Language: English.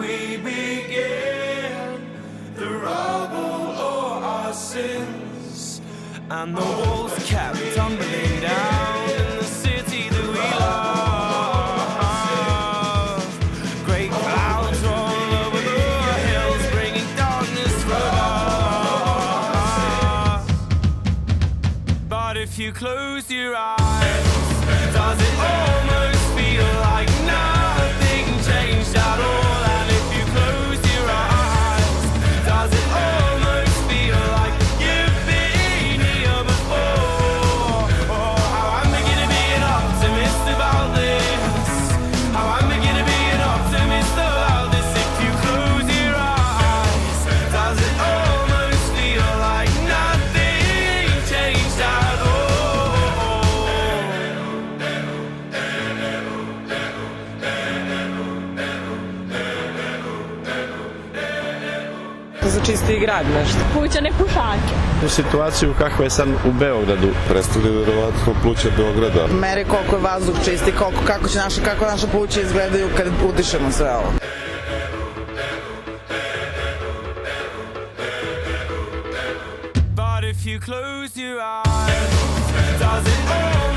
we begin? The rubble or our sins? And the walls kept tumbling down in the city that we love. Great clouds roll over the hills, bringing darkness from us. But if you close your eyes, does it almost feel like nothing changed at all? And if you close your eyes, does it almost feel like you've been here before? Oh, how I'm beginning to be an optimist about this. How I'm beginning to be an optimist about this. If you close your eyes, does it almost feel like nothing changed at all? Za čistiji grad nešto. Pućane pušake. U situaciju kakva je sad u Beogradu. Predstavlja vjerovatno pluća Beograda. Mere koliko je vazduh čisti, kako naša pluća izgledaju kad udišemo sve ovo. But if you close your eyes, does it all